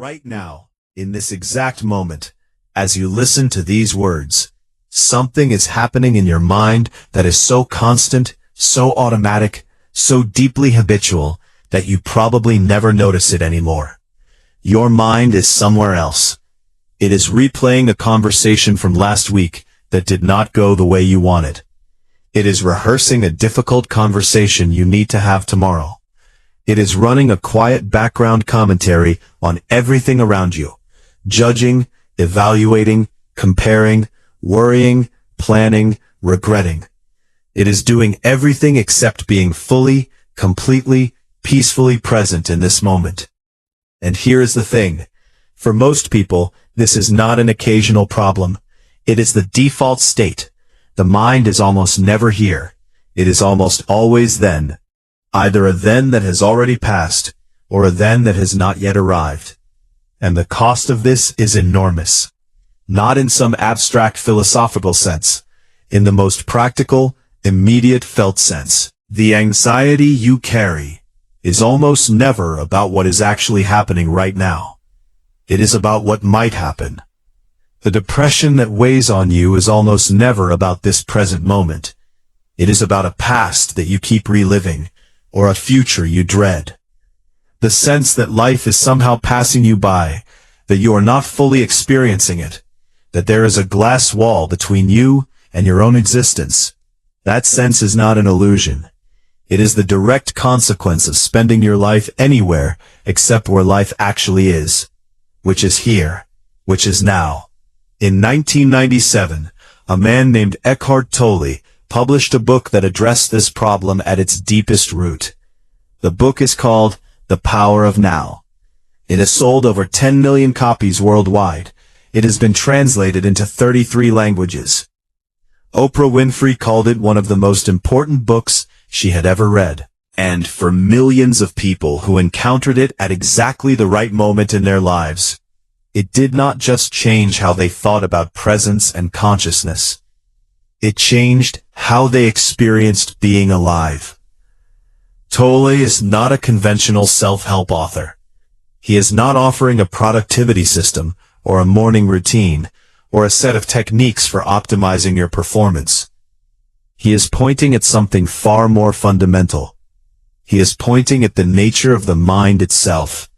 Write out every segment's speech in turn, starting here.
Right now, in this exact moment, as you listen to these words, something is happening in your mind that is so constant, so automatic, so deeply habitual, that you probably never notice it anymore. Your mind is somewhere else. It is replaying a conversation from last week that did not go the way you wanted. It is rehearsing a difficult conversation you need to have tomorrow. It is running a quiet background commentary on everything around you, judging, evaluating, comparing, worrying, planning, regretting. It is doing everything except being fully, completely, peacefully present in this moment. And here is the thing. For most people, this is not an occasional problem. It is the default state. The mind is almost never here. It is almost always then. Either a then that has already passed, or a then that has not yet arrived. And the cost of this is enormous. Not in some abstract philosophical sense. In the most practical, immediate felt sense. The anxiety you carry is almost never about what is actually happening right now. It is about what might happen. The depression that weighs on you is almost never about this present moment. It is about a past that you keep reliving, or a future you dread. The sense that life is somehow passing you by, that you are not fully experiencing it, that there is a glass wall between you and your own existence. That sense is not an illusion. It is the direct consequence of spending your life anywhere except where life actually is, which is here, which is now. In 1997, a man named Eckhart Tolle published a book that addressed this problem at its deepest root. The book is called The Power of Now. It has sold over 10 million copies worldwide. It has been translated into 33 languages. Oprah Winfrey called it one of the most important books she had ever read. And for millions of people who encountered it at exactly the right moment in their lives, it did not just change how they thought about presence and consciousness. It changed how they experienced being alive. Tolle is not a conventional self-help author. He is not offering a productivity system, or a morning routine, or a set of techniques for optimizing your performance. He is pointing at something far more fundamental. He is pointing at the nature of the mind itself,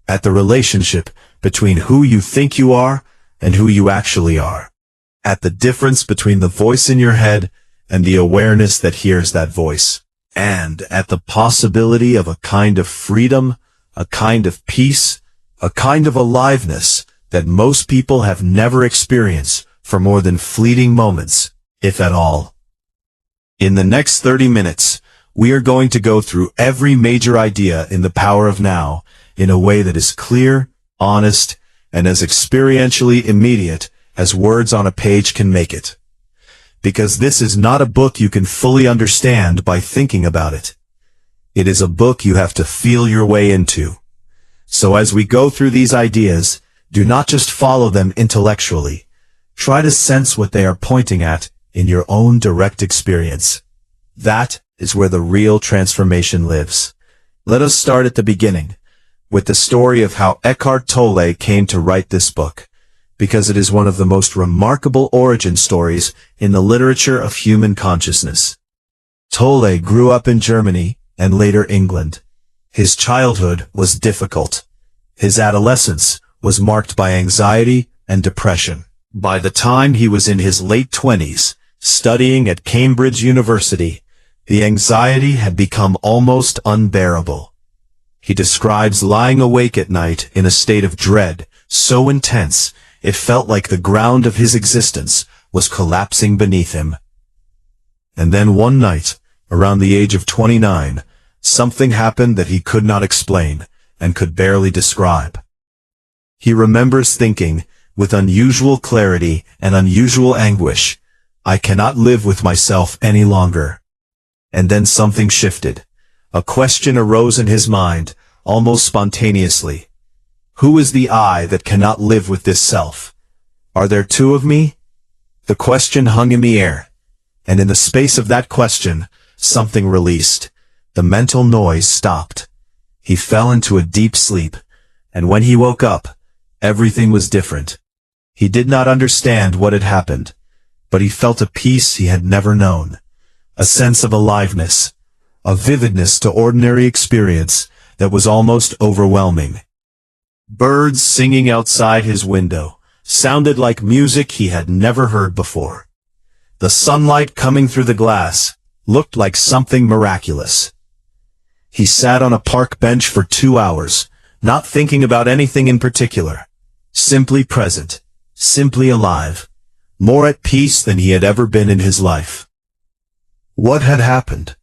at the relationship between who you think you are and who you actually are, at the difference between the voice in your head and the awareness that hears that voice, and at the possibility of a kind of freedom, a kind of peace, a kind of aliveness that most people have never experienced for more than fleeting moments, if at all. In the next 30 minutes, we are going to go through every major idea in The Power of Now in a way that is clear, honest, and as experientially immediate as words on a page can make it. Because this is not a book you can fully understand by thinking about it. It is a book you have to feel your way into. So as we go through these ideas, do not just follow them intellectually. Try to sense what they are pointing at in your own direct experience. That is where the real transformation lives. Let us start at the beginning, with the story of how Eckhart Tolle came to write this book, because it is one of the most remarkable origin stories in the literature of human consciousness. Tolle grew up in Germany and later England. His childhood was difficult. His adolescence was marked by anxiety and depression. By the time he was in his late 20s, studying at Cambridge University, the anxiety had become almost unbearable. He describes lying awake at night in a state of dread so intense it felt like the ground of his existence was collapsing beneath him. And then one night, around the age of 29, something happened that he could not explain and could barely describe. He remembers thinking, with unusual clarity and unusual anguish, "I cannot live with myself any longer." And then something shifted. A question arose in his mind, almost spontaneously. Who is the I that cannot live with this self? Are there two of me? The question hung in the air, and in the space of that question, something released. The mental noise stopped. He fell into a deep sleep, And when he woke up, everything was different. He did not understand what had happened, but he felt a peace he had never known, a sense of aliveness, a vividness to ordinary experience that was almost overwhelming. Birds singing outside his window sounded like music he had never heard before. The sunlight coming through the glass looked like something miraculous. He sat on a park bench for 2 hours, not thinking about anything in particular, simply present, simply alive, more at peace than he had ever been in his life. What had happened?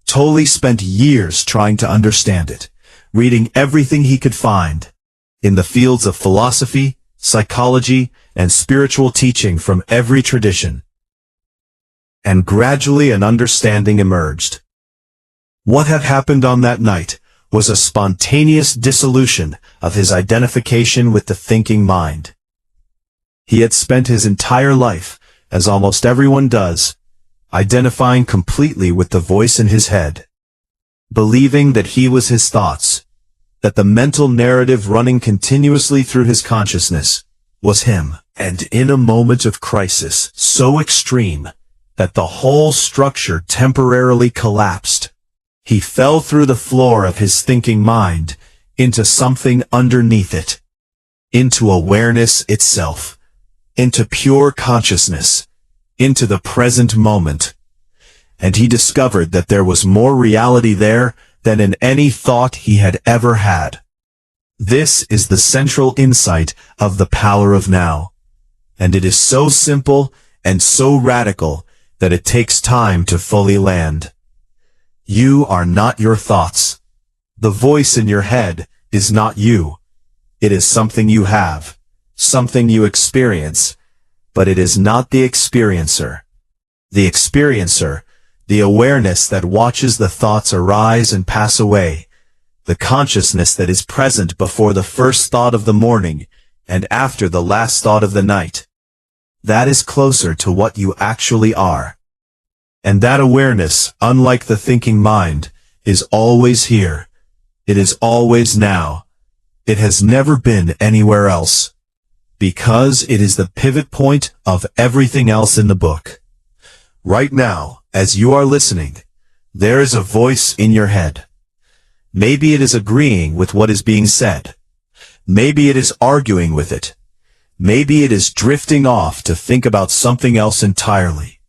Tolle spent years trying to understand it, reading everything he could find in the fields of philosophy, psychology, and spiritual teaching from every tradition. And gradually an understanding emerged. What had happened on that night was a spontaneous dissolution of his identification with the thinking mind. He had spent his entire life, as almost everyone does, identifying completely with the voice in his head, believing that he was his thoughts, that the mental narrative running continuously through his consciousness was him. And in a moment of crisis so extreme that the whole structure temporarily collapsed, he fell through the floor of his thinking mind into something underneath it, into awareness itself, into pure consciousness, into the present moment. And he discovered that there was more reality there than in any thought he had ever had. This is the central insight of the power of now. And it is so simple and so radical that it takes time to fully land. You are not your thoughts. The voice in your head is not you. It is something you have, something you experience, but it is not the experiencer. The experiencer, the awareness that watches the thoughts arise and pass away, the consciousness that is present before the first thought of the morning and after the last thought of the night. That is closer to what you actually are. And that awareness, unlike the thinking mind, is always here. It is always now. It has never been anywhere else. Because it is the pivot point of everything else in the book. Right now, as you are listening, there is a voice in your head. Maybe it is agreeing with what is being said. Maybe it is arguing with it. Maybe it is drifting off to think about something else entirely.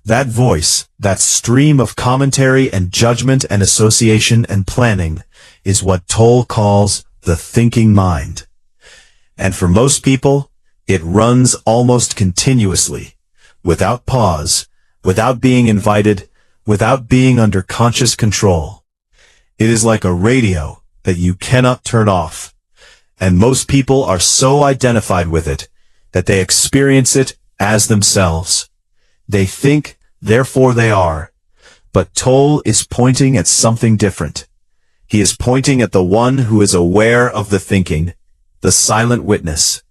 That voice, that stream of commentary and judgment and association and planning, is what Tolle calls the thinking mind. And for most people, it runs almost continuously, without pause, without being invited, without being under conscious control. It is like a radio that you cannot turn off. And most people are so identified with it that they experience it as themselves. They think, therefore they are. But Tolle is pointing at something different. He is pointing at the one who is aware of the thinking, the silent witness,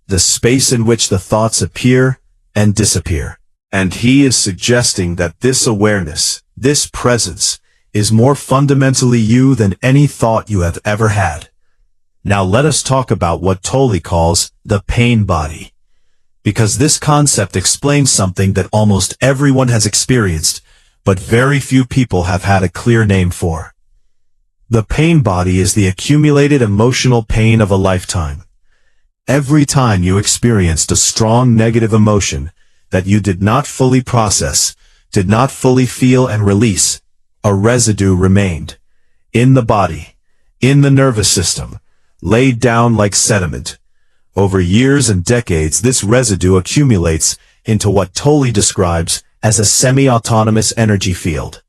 the space in which the thoughts appear and disappear. And he is suggesting that this awareness, this presence, is more fundamentally you than any thought you have ever had. Now let us talk about what Tolle calls the pain body. Because this concept explains something that almost everyone has experienced, but very few people have had a clear name for. The pain body is the accumulated emotional pain of a lifetime. Every time you experienced a strong negative emotion that you did not fully process, did not fully feel and release, a residue remained. In the body, in the nervous system, laid down like sediment. Over years and decades, this residue accumulates into what Tolle describes as a semi-autonomous energy field,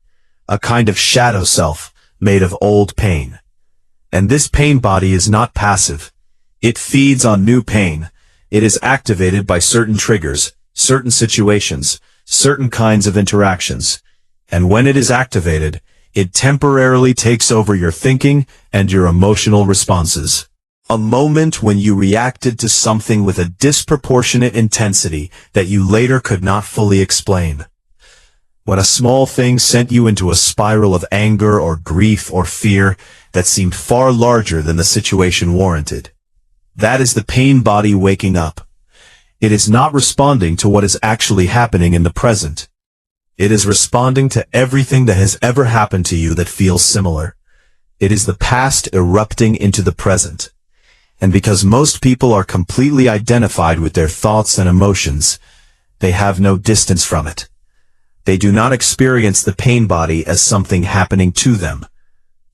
a kind of shadow self made of old pain. And this pain body is not passive. It feeds on new pain. It is activated by certain triggers, certain situations, certain kinds of interactions. And when it is activated, it temporarily takes over your thinking and your emotional responses. A moment when you reacted to something with a disproportionate intensity that you later could not fully explain. When a small thing sent you into a spiral of anger or grief or fear that seemed far larger than the situation warranted. That is the pain body waking up. It is not responding to what is actually happening in the present. It is responding to everything that has ever happened to you that feels similar. It is the past erupting into the present. And because most people are completely identified with their thoughts and emotions, they have no distance from it. They do not experience the pain body as something happening to them.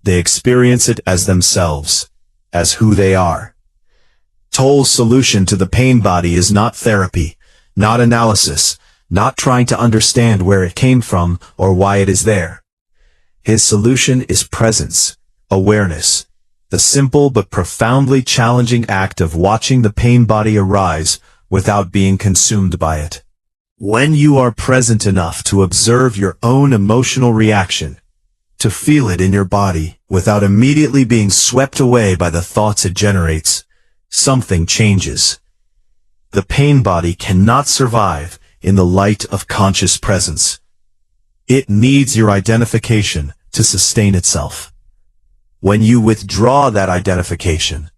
They experience it as themselves, as who they are. Tolle's solution to the pain body is not therapy, not analysis, not trying to understand where it came from or why it is there. His solution is presence, awareness, the simple but profoundly challenging act of watching the pain body arise without being consumed by it. When you are present enough to observe your own emotional reaction, to feel it in your body without immediately being swept away by the thoughts it generates, something changes. The pain body cannot survive in the light of conscious presence. It needs your identification to sustain itself. When you withdraw that identification,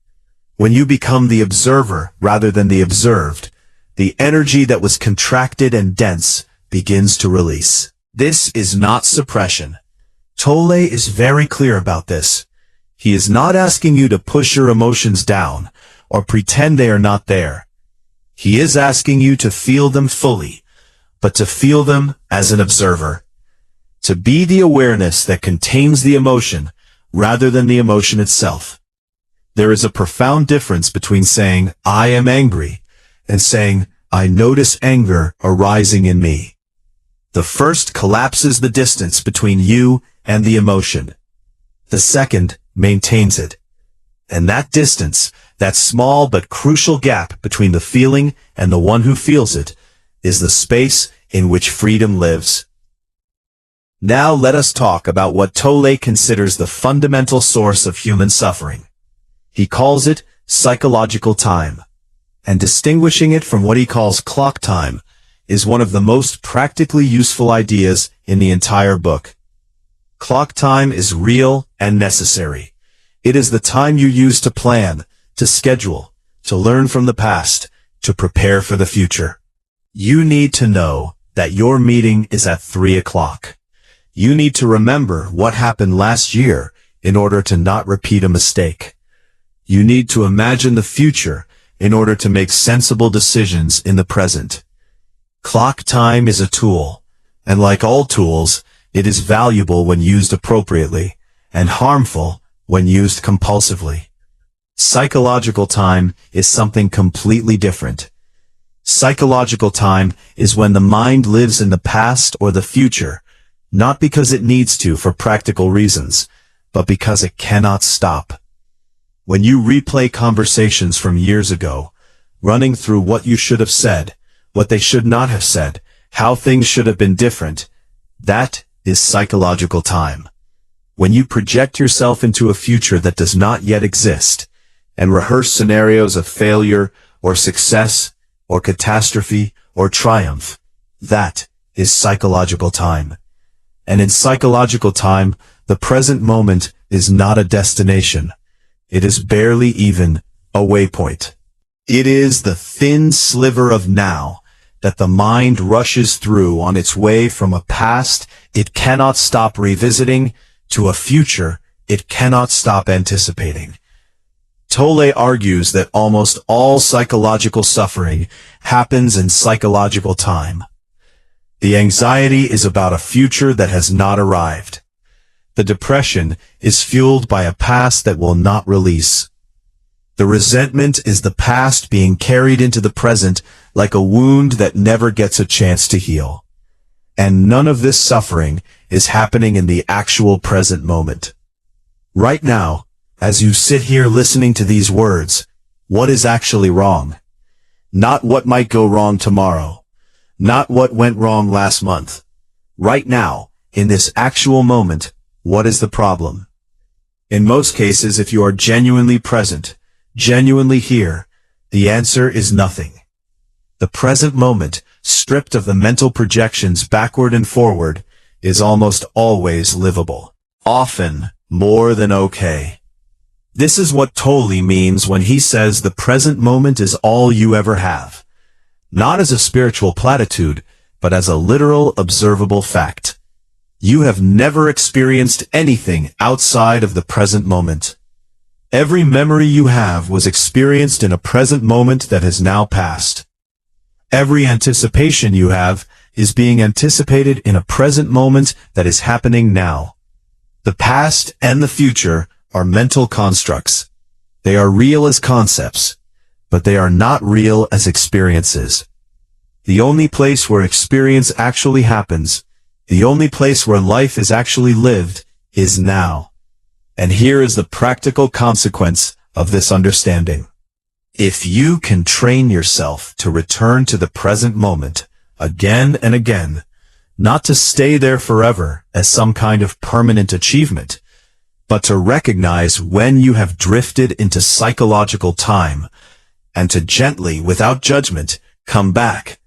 when you become the observer rather than the observed, the energy that was contracted and dense begins to release. This is not suppression. Tolle is very clear about this. He is not asking you to push your emotions down or pretend they are not there. He is asking you to feel them fully, but to feel them as an observer. To be the awareness that contains the emotion rather than the emotion itself. There is a profound difference between saying, "I am angry," and saying, "I notice anger arising in me." The first collapses the distance between you and the emotion. The second maintains it. And that distance, that small but crucial gap between the feeling and the one who feels it, is the space in which freedom lives. Now let us talk about what Tolle considers the fundamental source of human suffering. He calls it psychological time. And distinguishing it from what he calls clock time is one of the most practically useful ideas in the entire book. Clock time is real and necessary. It is the time you use to plan, to schedule, to learn from the past, to prepare for the future. You need to know that your meeting is at 3 o'clock. You need to remember what happened last year in order to not repeat a mistake. You need to imagine the future in order to make sensible decisions in the present. Clock time is a tool, and like all tools, it is valuable when used appropriately, and harmful when used compulsively. Psychological time is something completely different. Psychological time is when the mind lives in the past or the future, not because it needs to for practical reasons, but because it cannot stop. When you replay conversations from years ago, running through what you should have said, what they should not have said, how things should have been different, that is psychological time. When you project yourself into a future that does not yet exist, and rehearse scenarios of failure, or success, or catastrophe, or triumph, that is psychological time. And in psychological time, the present moment is not a destination. It is barely even a waypoint. It is the thin sliver of now that the mind rushes through on its way from a past it cannot stop revisiting to a future it cannot stop anticipating. Tolle argues that almost all psychological suffering happens in psychological time. The anxiety is about a future that has not arrived. The depression is fueled by a past that will not release. The resentment is the past being carried into the present like a wound that never gets a chance to heal. And none of this suffering is happening in the actual present moment. Right now, as you sit here listening to these words, what is actually wrong? Not what might go wrong tomorrow. Not what went wrong last month. Right now, in this actual moment, what is the problem? In most cases, if you are genuinely present, genuinely here, the answer is nothing. The present moment, stripped of the mental projections backward and forward, is almost always livable. Often, more than okay. This is what Tolle means when he says the present moment is all you ever have. Not as a spiritual platitude, but as a literal, observable fact. You have never experienced anything outside of the present moment. Every memory you have was experienced in a present moment that has now passed. Every anticipation you have is being anticipated in a present moment that is happening now. The past and the future are mental constructs. They are real as concepts, but they are not real as experiences. The only place where experience actually happens, the only place where life is actually lived, is now. And here is the practical consequence of this understanding. If you can train yourself to return to the present moment again and again, not to stay there forever as some kind of permanent achievement, but to recognize when you have drifted into psychological time, and to gently, without judgment, come back,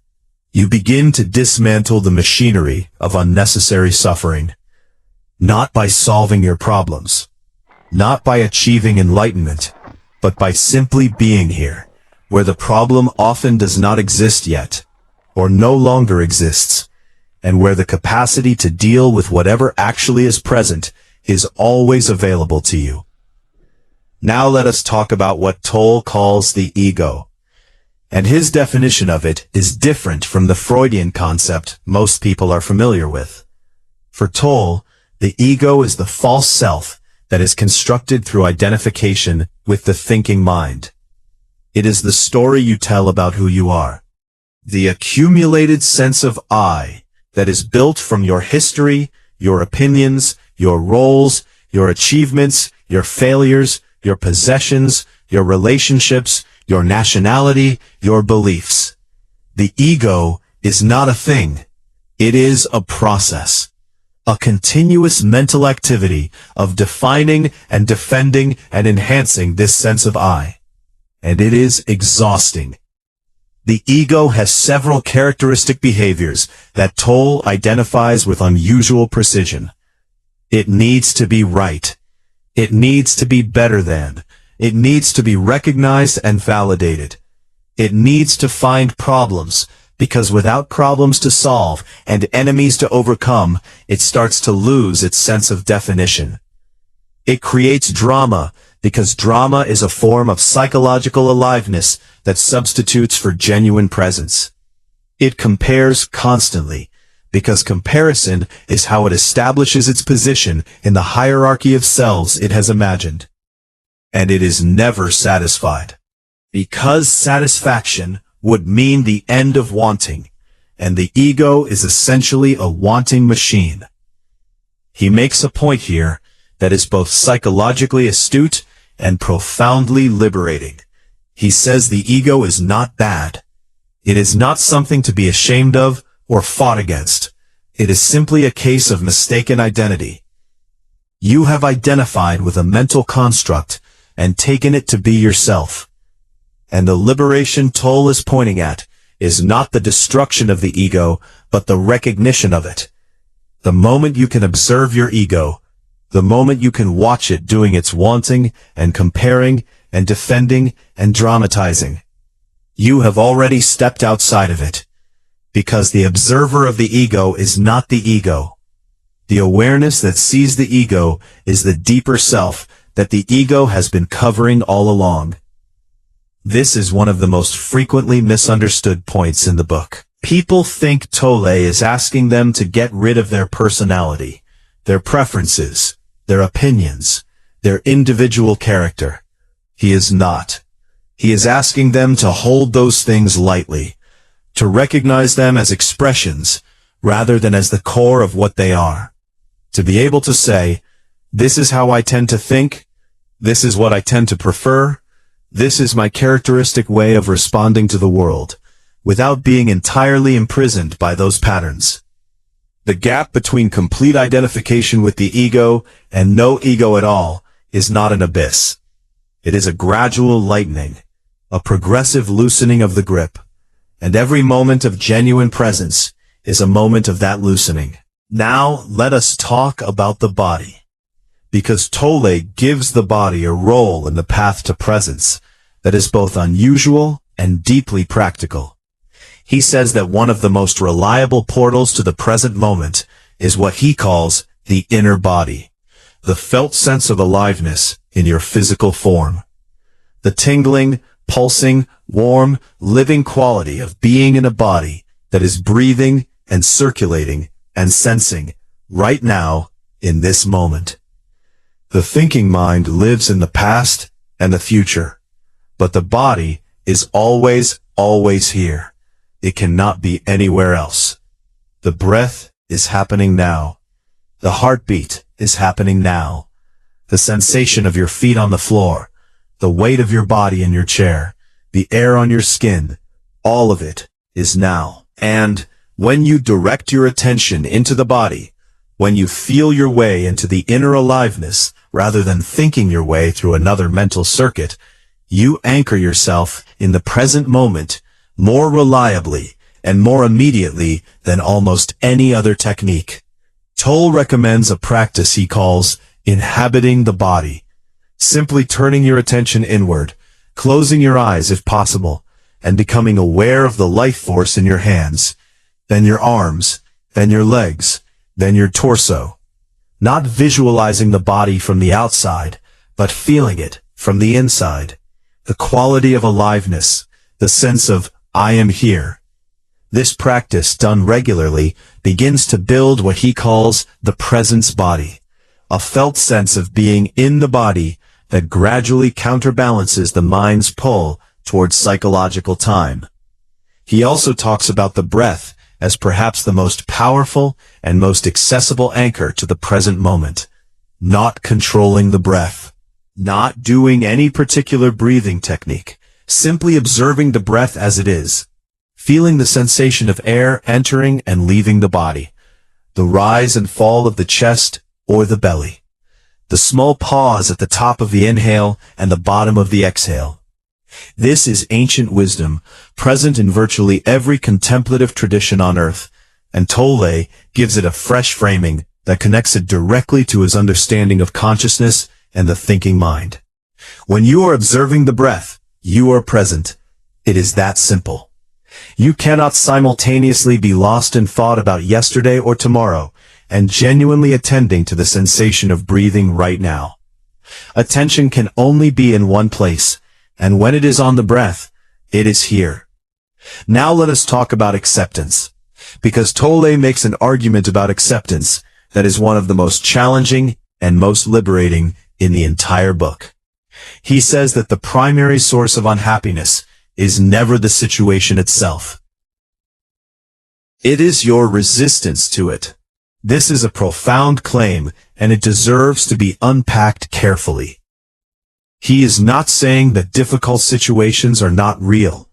you begin to dismantle the machinery of unnecessary suffering. Not by solving your problems, not by achieving enlightenment, but by simply being here, where the problem often does not exist yet, or no longer exists, and where the capacity to deal with whatever actually is present is always available to you. Now let us talk about what Tolle calls the ego. And his definition of it is different from the Freudian concept most people are familiar with. For Tolle, the ego is the false self that is constructed through identification with the thinking mind. It is the story you tell about who you are. The accumulated sense of I that is built from your history, your opinions, your roles, your achievements, your failures, your possessions, your relationships, your nationality, your beliefs. The ego is not a thing. It is a process. A continuous mental activity of defining and defending and enhancing this sense of I. And it is exhausting. The ego has several characteristic behaviors that Tolle identifies with unusual precision. It needs to be right. It needs to be better than. It needs to be recognized and validated. It needs to find problems, because without problems to solve and enemies to overcome, it starts to lose its sense of definition. It creates drama, because drama is a form of psychological aliveness that substitutes for genuine presence. It compares constantly, because comparison is how it establishes its position in the hierarchy of selves it has imagined. And it is never satisfied, because satisfaction would mean the end of wanting, and the ego is essentially a wanting machine. He makes a point here that is both psychologically astute and profoundly liberating. He says the ego is not bad. It is not something to be ashamed of or fought against. It is simply a case of mistaken identity. You have identified with a mental construct and taken it to be yourself. And the liberation Tolle is pointing at is not the destruction of the ego, but the recognition of it. The moment you can observe your ego, the moment you can watch it doing its wanting and comparing and defending and dramatizing, you have already stepped outside of it, because the observer of the ego is not the ego. The awareness that sees the ego is the deeper self that the ego has been covering all along. This is one of the most frequently misunderstood points in the book. People think Tolle is asking them to get rid of their personality, their preferences, their opinions, their individual character. He is not. He is asking them to hold those things lightly, to recognize them as expressions rather than as the core of what they are. To be able to say, this is how I tend to think, this is what I tend to prefer, this is my characteristic way of responding to the world, without being entirely imprisoned by those patterns. The gap between complete identification with the ego and no ego at all is not an abyss. It is a gradual lightening, a progressive loosening of the grip. and every moment of genuine presence is a moment of that loosening. Now, let us talk about the body. Because Tolle gives the body a role in the path to presence that is both unusual and deeply practical. He says that one of the most reliable portals to the present moment is what he calls the inner body, the felt sense of aliveness in your physical form. The tingling, pulsing, warm, living quality of being in a body that is breathing and circulating and sensing right now in this moment. The thinking mind lives in the past and the future, but the body is always, always here. It cannot be anywhere else. The breath is happening now. The heartbeat is happening now. The sensation of your feet on the floor, the weight of your body in your chair, the air on your skin, all of it is now. And when you direct your attention into the body, when you feel your way into the inner aliveness rather than thinking your way through another mental circuit, you anchor yourself in the present moment more reliably and more immediately than almost any other technique. Tolle recommends a practice he calls inhabiting the body, simply turning your attention inward, closing your eyes if possible, and becoming aware of the life force in your hands, then your arms, then your legs, then your torso. Not visualizing the body from the outside, but feeling it from the inside. The quality of aliveness, the sense of I am here. This practice, done regularly, begins to build what he calls the presence body, a felt sense of being in the body that gradually counterbalances the mind's pull towards psychological time. He also talks about the breath as perhaps the most powerful and most accessible anchor to the present moment. Not controlling the breath. Not doing any particular breathing technique. Simply observing the breath as it is. Feeling the sensation of air entering and leaving the body. The rise and fall of the chest or the belly. The small pause at the top of the inhale and the bottom of the exhale. This is ancient wisdom, present in virtually every contemplative tradition on earth, and Tolle gives it a fresh framing that connects it directly to his understanding of consciousness and the thinking mind. When you are observing the breath, you are present. It is that simple. You cannot simultaneously be lost in thought about yesterday or tomorrow and genuinely attending to the sensation of breathing right now. Attention can only be in one place, and when it is on the breath, it is here. Now let us talk about acceptance, because Tolle makes an argument about acceptance that is one of the most challenging and most liberating in the entire book. He says that the primary source of unhappiness is never the situation itself. It is your resistance to it. This is a profound claim, and it deserves to be unpacked carefully. He is not saying that difficult situations are not real.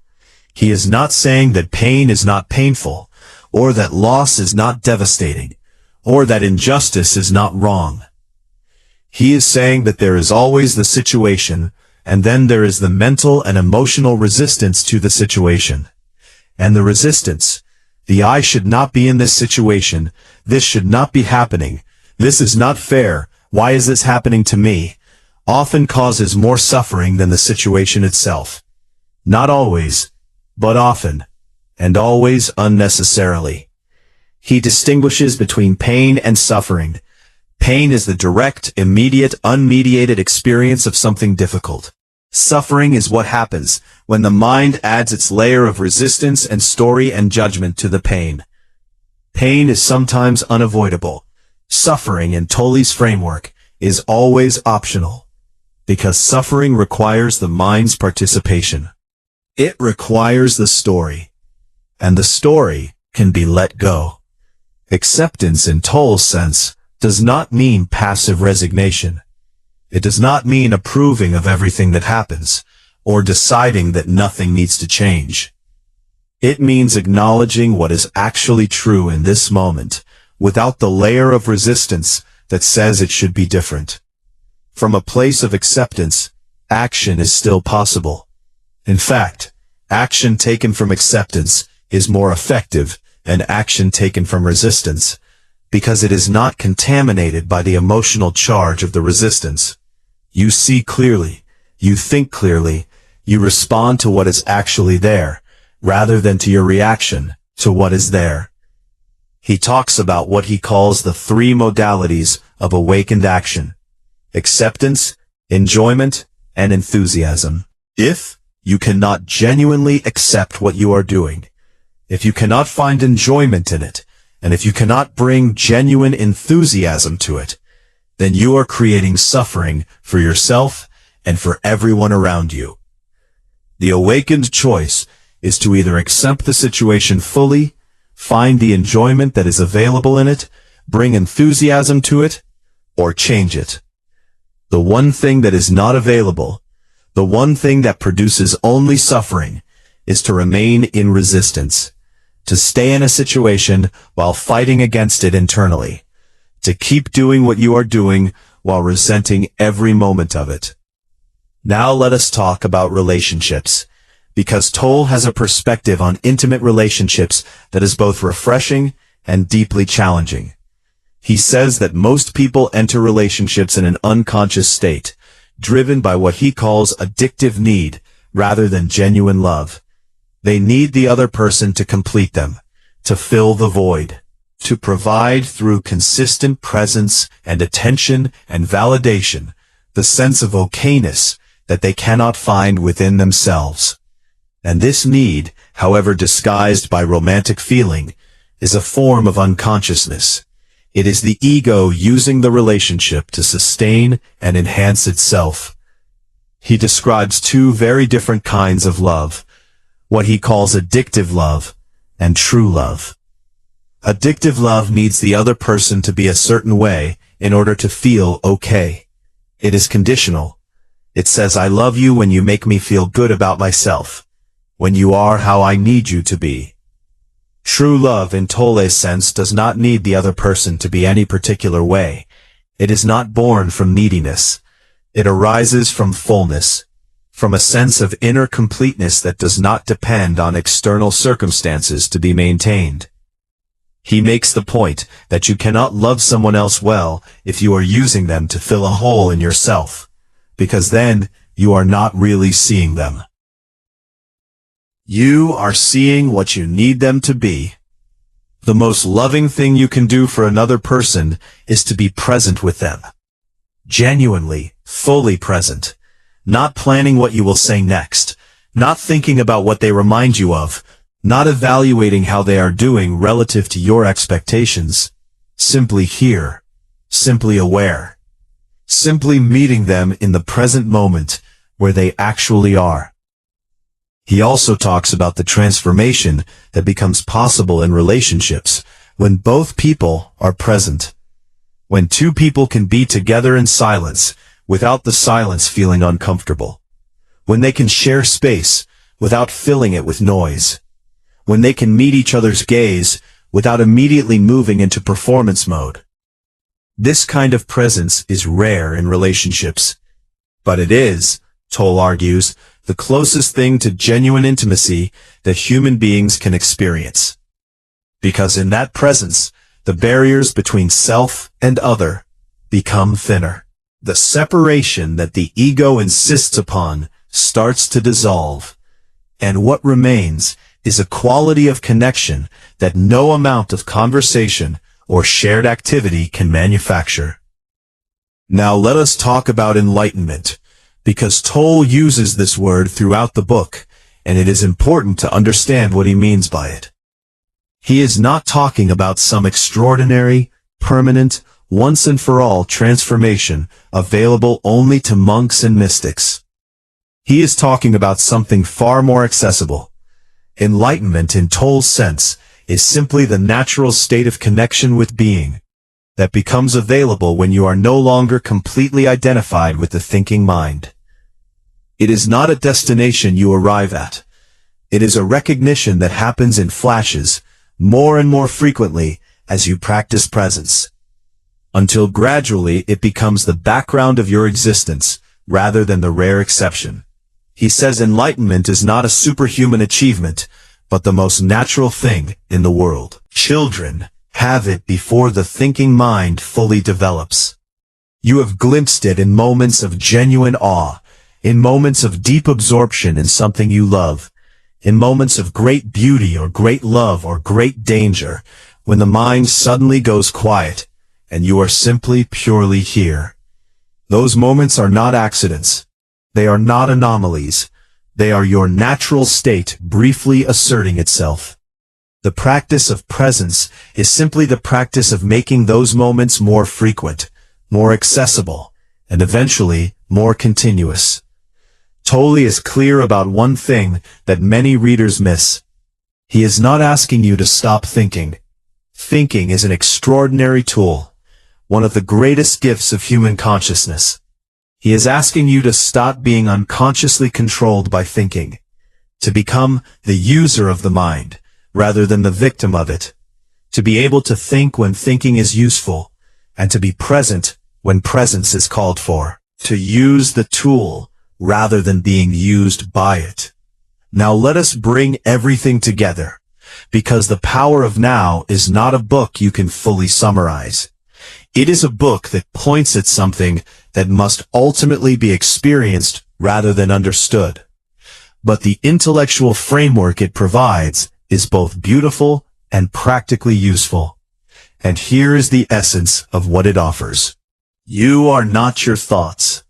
He is not saying that pain is not painful, or that loss is not devastating, or that injustice is not wrong. He is saying that there is always the situation, and then there is the mental and emotional resistance to the situation. And the resistance, the I should not be in this situation, this should not be happening, this is not fair, why is this happening to me, often causes more suffering than the situation itself. Not always, but often, and always unnecessarily. He distinguishes between pain and suffering. Pain is the direct, immediate, unmediated experience of something difficult. Suffering is what happens when the mind adds its layer of resistance and story and judgment to the pain. Pain is sometimes unavoidable. Suffering in Tolle's framework is always optional, because suffering requires the mind's participation. It requires the story, and the story can be let go. Acceptance in Tolle's sense does not mean passive resignation. It does not mean approving of everything that happens, or deciding that nothing needs to change. It means acknowledging what is actually true in this moment, without the layer of resistance that says it should be different. From a place of acceptance, action is still possible. In fact, Action taken from acceptance is more effective than action taken from resistance, because it is not contaminated by the emotional charge of the resistance. You see clearly, you think clearly, you respond to what is actually there, rather than to your reaction to what is there. He talks about what he calls the three modalities of awakened action: acceptance, enjoyment, and enthusiasm. If you cannot genuinely accept what you are doing, if you cannot find enjoyment in it, and if you cannot bring genuine enthusiasm to it, then you are creating suffering for yourself and for everyone around you. The awakened choice is to either accept the situation fully, find the enjoyment that is available in it, bring enthusiasm to it, or change it. The one thing that is not available, the one thing that produces only suffering, is to remain in resistance, to stay in a situation while fighting against it internally, to keep doing what you are doing while resenting every moment of it. Now let us talk about relationships, because Tolle has a perspective on intimate relationships that is both refreshing and deeply challenging. He says that most people enter relationships in an unconscious state, driven by what he calls addictive need rather than genuine love. They need the other person to complete them, to fill the void, to provide through consistent presence and attention and validation the sense of okayness that they cannot find within themselves. And this need, however disguised by romantic feeling, is a form of unconsciousness. It is the ego using the relationship to sustain and enhance itself. He describes two very different kinds of love, what he calls addictive love and true love. Addictive love needs the other person to be a certain way in order to feel okay. It is conditional. It says, I love you when you make me feel good about myself, when you are how I need you to be. True love, in Tolle's sense, does not need the other person to be any particular way. It is not born from neediness. It arises from fullness, from a sense of inner completeness that does not depend on external circumstances to be maintained. He makes the point that you cannot love someone else well if you are using them to fill a hole in yourself, because then you are not really seeing them. You are seeing what you need them to be. The most loving thing you can do for another person is to be present with them. Genuinely, fully present. Not planning what you will say next. Not thinking about what they remind you of. Not evaluating how they are doing relative to your expectations. Simply here. Simply aware. Simply meeting them in the present moment where they actually are. He also talks about the transformation that becomes possible in relationships when both people are present. When two people can be together in silence without the silence feeling uncomfortable. When they can share space without filling it with noise. When they can meet each other's gaze without immediately moving into performance mode. This kind of presence is rare in relationships, but it is, Tolle argues, the closest thing to genuine intimacy that human beings can experience. Because in that presence, the barriers between self and other become thinner. The separation that the ego insists upon starts to dissolve, and what remains is a quality of connection that no amount of conversation or shared activity can manufacture. Now let us talk about enlightenment, because Tolle uses this word throughout the book, and it is important to understand what he means by it. He is not talking about some extraordinary, permanent, once-and-for-all transformation available only to monks and mystics. He is talking about something far more accessible. Enlightenment, in Tolle's sense, is simply the natural state of connection with being that becomes available when you are no longer completely identified with the thinking mind. It is not a destination you arrive at. It is a recognition that happens in flashes, more and more frequently as you practice presence, until gradually it becomes the background of your existence rather than the rare exception. He says enlightenment is not a superhuman achievement, but the most natural thing in the world. Children have it before the thinking mind fully develops. You have glimpsed it in moments of genuine awe, in moments of deep absorption in something you love, in moments of great beauty or great love or great danger, when the mind suddenly goes quiet, and you are simply purely here. Those moments are not accidents. They are not anomalies. They are your natural state briefly asserting itself. The practice of presence is simply the practice of making those moments more frequent, more accessible, and eventually more continuous. Tolle is clear about one thing that many readers miss. He is not asking you to stop thinking. Thinking is an extraordinary tool, one of the greatest gifts of human consciousness. He is asking you to stop being unconsciously controlled by thinking, to become the user of the mind, rather than the victim of it, to be able to think when thinking is useful, and to be present when presence is called for, to use the tool rather than being used by it. Now let us bring everything together, because the power of now is not a book you can fully summarize. It is a book that points at something that must ultimately be experienced rather than understood. But the intellectual framework it provides is both beautiful and practically useful. And here is the essence of what it offers. You are not your thoughts.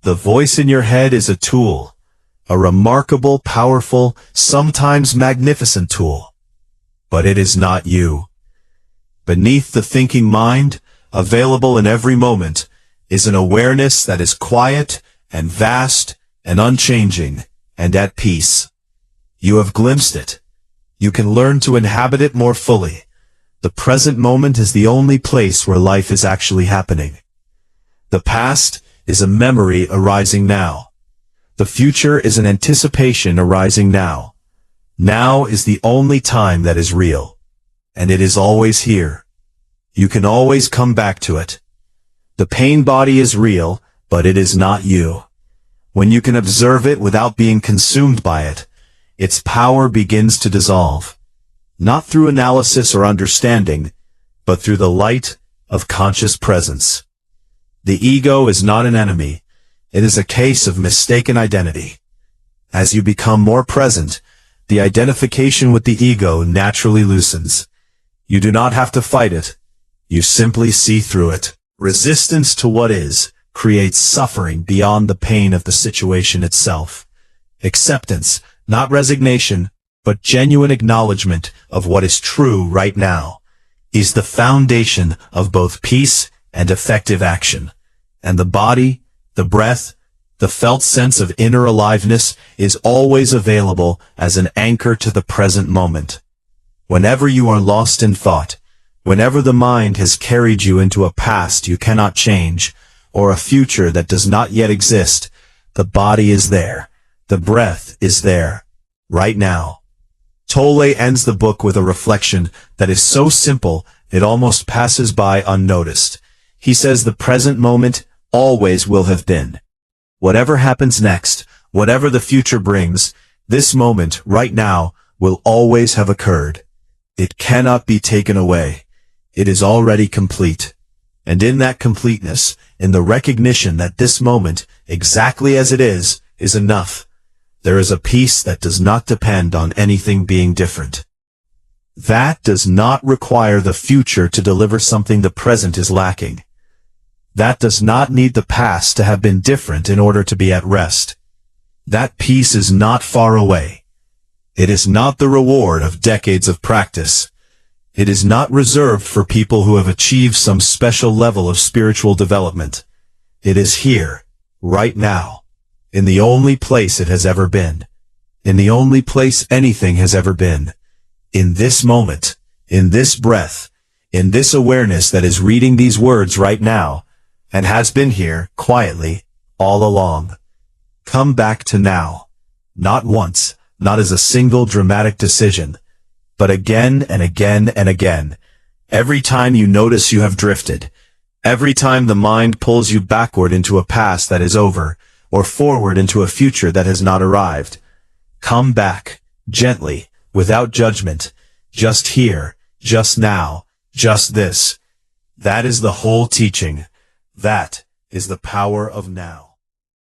The voice in your head is a tool, a remarkable, powerful, sometimes magnificent tool. But it is not you. Beneath the thinking mind, available in every moment, is an awareness that is quiet and vast and unchanging and at peace. You have glimpsed it. You can learn to inhabit it more fully. The present moment is the only place where life is actually happening. The past is a memory arising now. The future is an anticipation arising now. Now is the only time that is real. And it is always here. You can always come back to it. The pain body is real, but it is not you. When you can observe it without being consumed by it, its power begins to dissolve. Not through analysis or understanding, but through the light of conscious presence. The ego is not an enemy. It is a case of mistaken identity. As you become more present, the identification with the ego naturally loosens. You do not have to fight it. You simply see through it. Resistance to what is creates suffering beyond the pain of the situation itself. Acceptance, not resignation, but genuine acknowledgement of what is true right now, is the foundation of both peace and effective action. And the body, the breath, the felt sense of inner aliveness is always available as an anchor to the present moment. Whenever you are lost in thought, whenever the mind has carried you into a past you cannot change, or a future that does not yet exist, the body is there, the breath is there, right now. Tolle ends the book with a reflection that is so simple it almost passes by unnoticed. He says the present moment always will have been. Whatever happens next, whatever the future brings, this moment, right now, will always have occurred. It cannot be taken away. It is already complete. And in that completeness, in the recognition that this moment, exactly as it is enough, there is a peace that does not depend on anything being different. That does not require the future to deliver something the present is lacking. That does not need the past to have been different in order to be at rest. That peace is not far away. It is not the reward of decades of practice. It is not reserved for people who have achieved some special level of spiritual development. It is here, right now, in the only place it has ever been, in the only place anything has ever been, in this moment, in this breath, in this awareness that is reading these words right now, and has been here, quietly, all along. Come back to now. Not once, not as a single dramatic decision, but again and again and again. Every time you notice you have drifted, every time the mind pulls you backward into a past that is over, or forward into a future that has not arrived. Come back, gently, without judgment, just here, just now, just this. That is the whole teaching. That is the power of now.